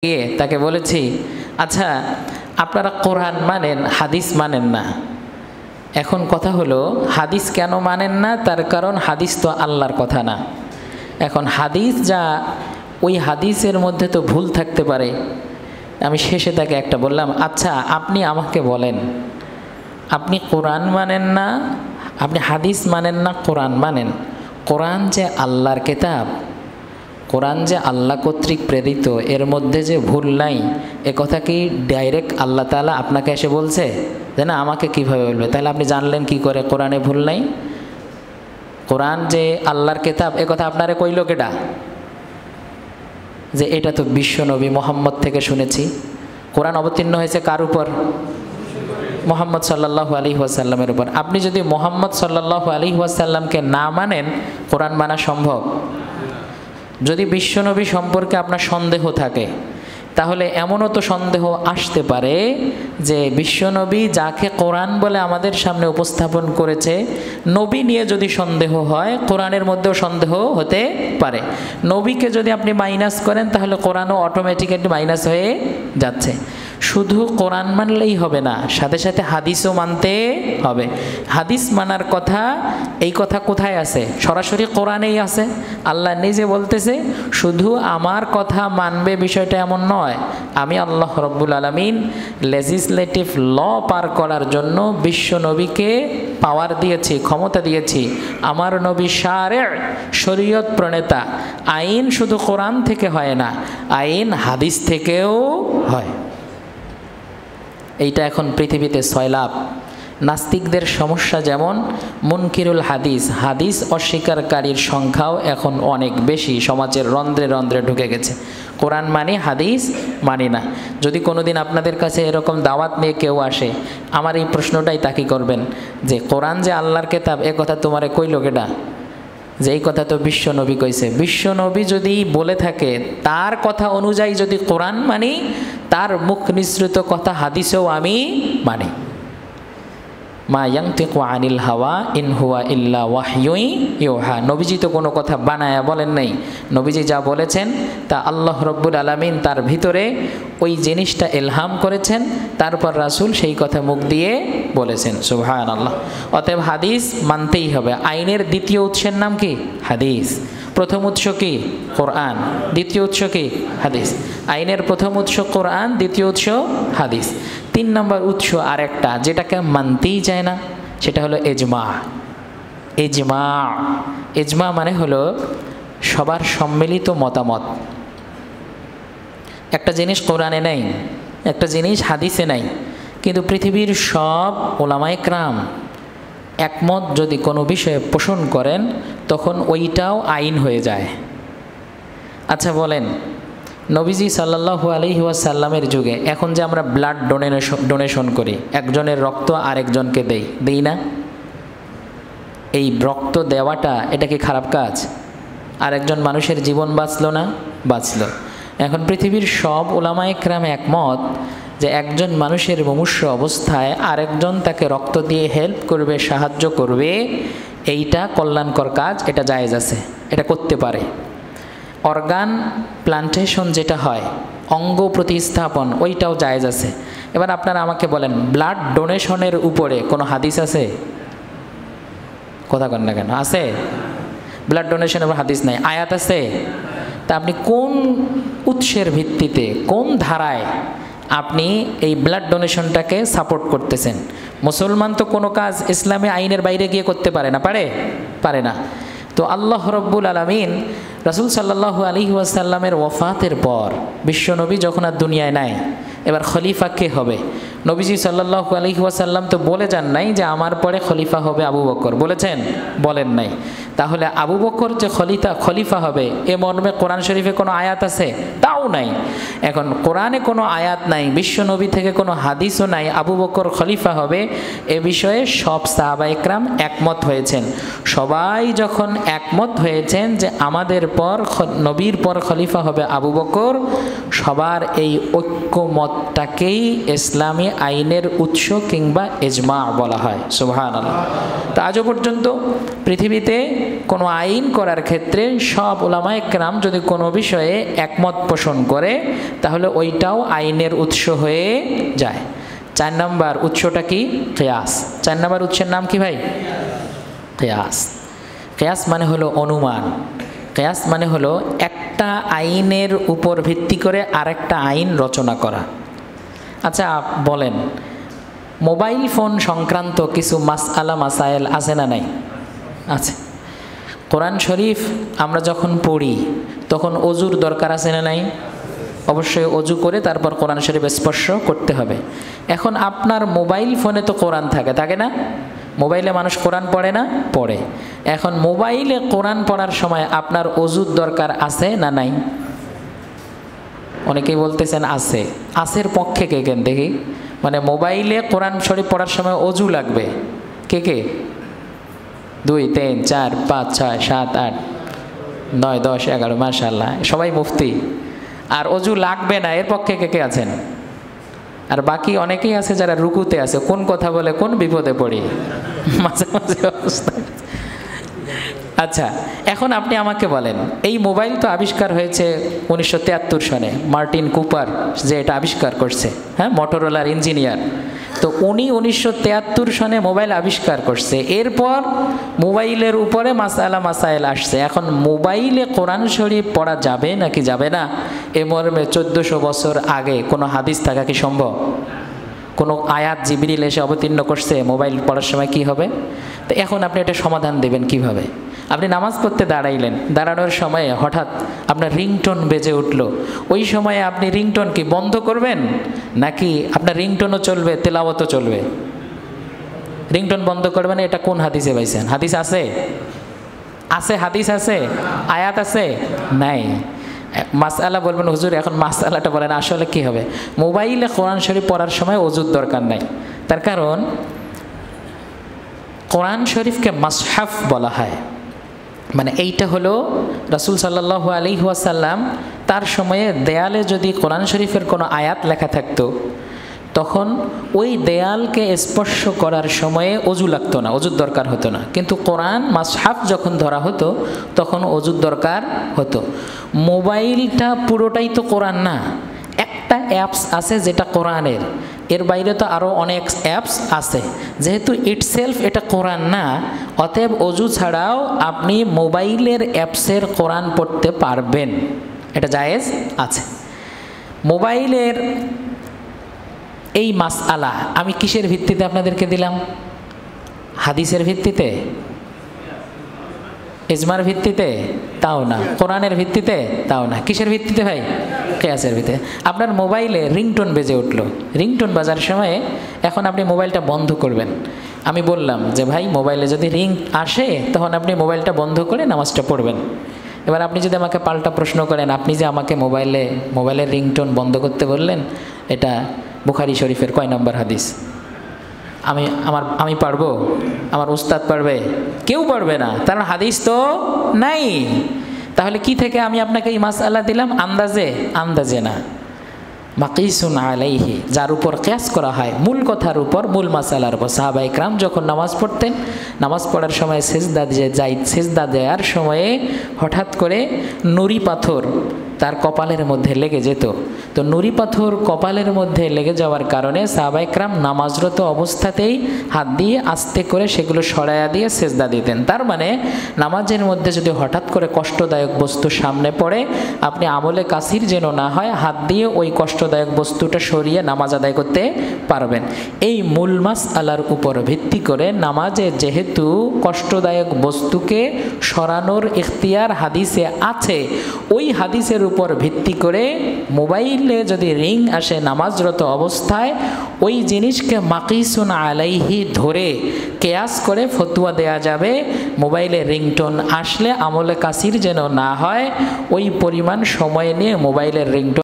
গিয়ে তাকে বলেছি, আচ্ছা আপনারা কোরআন মানেন, হাদিস মানেন না। এখন কথা হলো, হাদিস কেন মানেন না? তার কারণ হাদিস তো আল্লাহর কথা না। এখন হাদিস যা, ওই হাদিসের মধ্যে তো ভুল থাকতে পারে। আমি শেষে তাকে একটা বললাম, আচ্ছা আপনি আমাকে বলেন, আপনি কোরআন মানেন না, আপনি হাদিস মানেন না, কোরআন মানেন। কোরআন যে আল্লাহর কিতাব, কোরআন যে আল্লাহ কর্তৃক প্রেরিত, এর মধ্যে যে ভুল নাই, এ কথা কি ডাইরেক্ট আল্লাহ তাআলা আপনাকে এসে বলছে? যে না, আমাকে কিভাবে বলবে? তাহলে আপনি জানলেন কি করে কোরআনে ভুল নাই? কোরআন যে আল্লাহর কিতাব, এ কথা আপনারে কইল কেডা? যে এটা তো বিশ্বনবী মুহাম্মদ থেকে শুনেছি। কোরআন অবতীর্ণ হয়েছে কার উপর? মুহাম্মদ সাল্লাল্লাহু আলাইহি ওয়াসাল্লামের উপর। আপনি যদি মুহাম্মদ সাল্লাল্লাহু আলাইহি ওয়াসাল্লামকে না মানেন, কোরআন মানা সম্ভব? যদি বিশ্বনবী সম্পর্কে আপনার সন্দেহ থাকে, তাহলে এমনও তো সন্দেহ আসতে পারে যে বিশ্বনবী যাকে কোরআন বলে আমাদের সামনে উপস্থাপন করেছে, নবী নিয়ে যদি সন্দেহ হয়, কোরআনের মধ্যেও সন্দেহ হতে পারে। নবীকে যদি আপনি মাইনাস করেন, তাহলে কোরআনও অটোমেটিক্যালি মাইনাস হয়ে যাচ্ছে। শুধু কোরআন মানলেই হবে না, সাথে সাথে হাদিসও মানতে হবে। হাদিস মানার কথা, এই কথা কোথায় আছে? সরাসরি কোরআনেই আছে। আল্লাহ নিজে বলতেছে, শুধু আমার কথা মানবে বিষয়টা এমন নয়। আমি আল্লাহ রব্বুল আলামিন লেজিসলেটিভ ল পার করার জন্য বিশ্ব নবীকে পাওয়ার দিয়েছি, ক্ষমতা দিয়েছি। আমার নবী শারে', শরীয়ত প্রণেতা। আইন শুধু কোরআন থেকে হয় না, আইন হাদিস থেকেও হয়। এইটা এখন পৃথিবীতে সয়লাব। নাস্তিকদের সমস্যা যেমন মুনকিরুল হাদিস, হাদিস অস্বীকারীর সংখ্যাও এখন অনেক বেশি, সমাজের রন্ধ্রে রন্ধ্রে ঢুকে গেছে। কোরআন মানি, হাদিস মানি না। যদি কোনোদিন আপনাদের কাছে এরকম দাওয়াত নিয়ে কেউ আসে, আমার এই প্রশ্নটাই তাকে করবেন যে কোরআন যে আল্লাহর কিতাব, এ কথা তোমারে কইল কেডা? যে এই কথা তো বিশ্বনবী কইছে। বিশ্বনবী যদি বলে থাকে, তার কথা অনুযায়ী যদি কোরআন মানি, তার মুখ নিঃসৃত কথা হাদিসেও আমি মানি। মা ইয়ানতিকু আনিল হাওয়া ইন হুয়া ইল্লা ওয়াহয়ুন ইউহা। নবীজি তো কোনো কথা বানায়া বলেন নাই। নবীজি যা বলেছেন তা আল্লাহ রব্বুল আলামিন তার ভিতরে ওই জিনিসটা ইলহাম করেছেন, তারপর রাসূল সেই কথা মুখ দিয়ে বলেছেন। সুবহানাল্লাহ। অতএব হাদিস মানতেই হবে। আইনের দ্বিতীয় উৎসের নাম কি? হাদিস। প্রথম উৎস কি? কোরআন। দ্বিতীয় উৎস কি? হাদিস। আইনের প্রথম উৎস কোরআন, দ্বিতীয় উৎস হাদিস। 3 নম্বর উৎস আরেকটা, যেটাকে মানতেই যায় না, সেটা হলো ইজমা। ইজমা, ইজমা মানে হলো সবার সম্মিলিত মতামত। একটা জিনিস কোরআনে নাই, একটা জিনিস হাদিসে নাই, কিন্তু পৃথিবীর সব উলামায়ে কেরাম একমত যদি কোনো বিষয়ে পোষণ করেন, তখন ওইটাও আইন হয়ে যায়। আচ্ছা বলেন, নবীজি সাল্লাল্লাহু আলাইহি ওয়াসাল্লামের যুগে এখন যে আমরা ব্লাড ডোনেশন করি, একজনের রক্ত আরেকজনকে দেই না? এই রক্ত দেওয়াটা, এটা কি খারাপ কাজ? আরেকজন মানুষের জীবন বাঁচলো না? বাঁচলো। এখন পৃথিবীর সব উলামায়ে কেরাম একমত যে একজন মানুষের মুমূর্ষু অবস্থায় আরেকজন তাকে রক্ত দিয়ে হেল্প করবে, সাহায্য করবে, এইটা কল্যাণকর কাজ, এটা জায়েজ আছে, এটা করতে পারে। অর্গান প্লান্টেশন যেটা হয়, অঙ্গ প্রতিস্থাপন, ওইটাও জায়েজ আছে। এবার আপনারা আমাকে বলেন, ব্লাড ডোনেশনের উপরে কোনো হাদিস আছে? কথা কন না কেন? আছে? ব্লাড ডোনেশনের উপর হাদিস নাই, আয়াত আছে? তা আপনি কোন উৎসের ভিত্তিতে, কোন ধারায় আপনি এই ব্লাড ডোনেশনটাকে সাপোর্ট করতেছেন? মুসলমান তো কোনো কাজ ইসলামী আইনের বাইরে গিয়ে করতে পারে না, পারে না। তো আল্লাহ রব্বুল আলামিন রাসূল সাল্লাল্লাহু আলাইহি ওয়াসাল্লামের ওয়াফাতের পর বিশ্বনবী যখন আর দুনিয়ায় নাই, এবার খলিফা কে হবে? নবীজি সাল্লাল্লাহু আলাইহি ওয়াসাল্লাম তো বলে যান নাই যে আমার পরে খলিফা হবে আবু বকর, বলেছেন? বলেন নাই। তাহলে আবু বকর যে খলিফা হবে, এ মর্মে কোরআন শরীফে কোনো আয়াত আছে? তাও নাই। এখন কোরআনে কোনো আয়াত নাই, বিশ্বনবী থেকে কোনো হাদিসও নাই আবু বকর খলিফা হবে, এ বিষয়ে সব সাহাবায়ে কেরাম একমত হয়েছেন। সবাই যখন একমত হয়েছেন যে আমাদের পর, নবীর পর খলিফা হবে আবু বকর, সবার এই ঐক্যমতটাকেই ইসলামী আইনের উৎস কিংবা ইজমা বলা হয়। সুবহানাল্লাহ। তো আজও পর্যন্ত পৃথিবীতে কোনো আইন করার ক্ষেত্রে সব উলামায়ে কেরাম যদি কোনো বিষয়ে একমত পোষণ করে তাহলে ওইটাও আইনের উৎস হয়ে যায়। 4 নম্বর উৎসটা কি? কিয়াস। 4 নম্বর উৎসের নাম কি ভাই? কিয়াস। কিয়াস মানে হলো অনুমান। কিয়াস মানে হলো একটা আইনের উপর ভিত্তি করে আরেকটা আইন রচনা করা। আচ্ছা বলেন, মোবাইল ফোন সংক্রান্ত কিছু মাসআলা মাসাইল আছে না নাই? আছে। কোরআন শরীফ আমরা যখন পড়ি তখন অজুর দরকার আছে না নাই? অবশ্যই অজু করে তারপর কোরআন শরীফ স্পর্শ করতে হবে। এখন আপনার মোবাইল ফোনে তো কোরআন থাকে না? মোবাইলে মানুষ কোরআন পড়ে না? পড়ে। এখন মোবাইলে কোরআন পড়ার সময় আপনার অজুর দরকার আছে না নাই? অনেকেই বলতেছেন আছে। আছের পক্ষে কে কেন দেখি? মানে মোবাইলে কোরআন শরীফ পড়ার সময় অজু লাগবে। কে কে? 2 3 4 5 6 7 8 9 10 11 মাশাআল্লাহ, সবাই মুফতি। আর অজু লাগবে না এর পক্ষে কে কে আছেন? আর বাকি অনেকেই আছে যারা রুকুতে আছে, কোন কথা বলে কোন বিপদে পড়ি মাঝে মাঝে অবস্থা। আচ্ছা, এখন আপনি আমাকে বলেন, এই মোবাইল তো আবিষ্কার হয়েছে 1973 সনে, মার্টিন কুপার যে এটা আবিষ্কার করছে, হ্যাঁ, মোটরোলার ইঞ্জিনিয়ার। তো উনি 1973 সনে মোবাইল আবিষ্কার করছে। এরপর মোবাইলের উপরে মাসালা মাসাইল আসছে। এখন মোবাইলে কোরআন শরীফ পড়া যাবে নাকি যাবে না, এ মর্মে 1400 বছর আগে কোনো হাদিস থাকা কি সম্ভব? কোনো আয়াত জিবরিল এসে অবতীর্ণ করছে মোবাইল পড়ার সময় কি হবে? তো এখন আপনি এটা সমাধান দেবেন কিভাবে? আপনি নামাজ পড়তে দাঁড়াইলেন, দাঁড়ানোর সময়ে হঠাৎ আপনার রিংটোন বেজে উঠলো। ওই সময়ে আপনি রিংটোন কি বন্ধ করবেন, নাকি আপনার রিংটোনও চলবে তেলাওয়াতও চলবে? রিংটোন বন্ধ করবেন, এটা কোন হাদিসে পাইছেন? হাদিস আছে? আছে হাদিস আছে? আয়াত আছে? নাই। মাসআলা বলবেন হুজুর এখন মাসআলাটা বলেন আসলে কি হবে? মোবাইলে কোরআন শরীফ পড়ার সময় ওযুর দরকার নাই। তার কারণ কোরআন শরীফকে মাসহাফ বলা হয়। মানে এইটা হলো রাসূল সাল্লাল্লাহু আলাইহি ওয়াসাল্লাম তার সময়ে দেয়ালে যদি কোরআন শরীফের কোনো আয়াত লেখা থাকতো তখন ওই দেয়ালকে স্পর্শ করার সময়ে অজু লাগতো না, অজুর দরকার হতো না। কিন্তু কোরআন মাসহাফ যখন ধরা হতো তখন অজুর দরকার হতো। মোবাইলটা পুরোটাই তো কোরআন না, একটা অ্যাপস আছে যেটা কোরআনের, এর বাইরে তো আরও অনেক অ্যাপস আছে। যেহেতু ইটসেলফ এটা কোরআন না, অতএব অজু ছাড়াও আপনি মোবাইলের অ্যাপসের কোরআন পড়তে পারবেন, এটা জায়েজ আছে। মোবাইলের এই মাসআলা আমি কিসের ভিত্তিতে আপনাদেরকে দিলাম? হাদিসের ভিত্তিতে? ইজমার ভিত্তিতে? তাও না। কোরআনের ভিত্তিতে? তাও না। কিসের ভিত্তিতে ভাই? কিয়াসের ভিত্তিতে। আপনার মোবাইলে রিংটোন বেজে উঠলো, রিংটোন বাজার সময়ে এখন আপনি মোবাইলটা বন্ধ করবেন। আমি বললাম যে ভাই মোবাইলে যদি রিং আসে তখন আপনি মোবাইলটা বন্ধ করে নামাজটা পড়বেন। এবার আপনি যদি আমাকে পাল্টা প্রশ্ন করেন, আপনি যে আমাকে মোবাইলের রিংটোন বন্ধ করতে বললেন, এটা বুখারী শরীফের কয় নম্বর হাদিস? আমি পারবো? আমার উস্তাদ পারবে? কেউ পারবে না, তার হাদিস তো নাই। তাহলে কি থেকে আমি আপনাকে এই মাসআলা দিলাম? আন্দাজে না, মাকিসুন আলাইহি, যার উপর কিয়াস করা হয়, মূল কথার উপর, মূল মাসআলার উপর। সাহাবায়ে কেরাম যখন নামাজ পড়তেন, নামাজ পড়ার সময় সিজদা দেওয়ার সময়ে হঠাৎ করে নুরি পাথর তার কপালের মধ্যে লেগে যেত। তো নুরি পাথর কপালের মধ্যে লেগে যাওয়ার কারণে সাহাবায়ে কেরাম নামাজরত অবস্থাতেই হাত দিয়ে আস্তে করে সেগুলো সরাইয়া দিয়ে সিজদা দিতেন। তার মানে নামাজের মধ্যে যদি হঠাৎ করে কষ্টদায়ক বস্তু সামনে পড়ে, আপনি আমলে কাসির যেন না হয়, হাত দিয়ে ওই কষ্টদায়ক বস্তুটা সরিয়ে নামাজ আদায় করতে পারবেন। এই মূল মাসআলার উপর ভিত্তি করে নামাজে যেহেতু কষ্টদায়ক বস্তুকে সরানোর ইখতিয়ার হাদিসে আছে, ওই হাদিসের উপর ভিত্তি করে মোবাইলে যদি রিং আসে নামাজরত অবস্থায়, ওই জিনিসকে মাকিসুন আলাইহি ধরে কিয়াস করে ফতোয়া দেয়া যাবে। মোবাইলে রিংটোন আসলে আমলে কাসির যেন না হয়, ওই পরিমাণ সময় নিয়ে মোবাইলের রিংটোন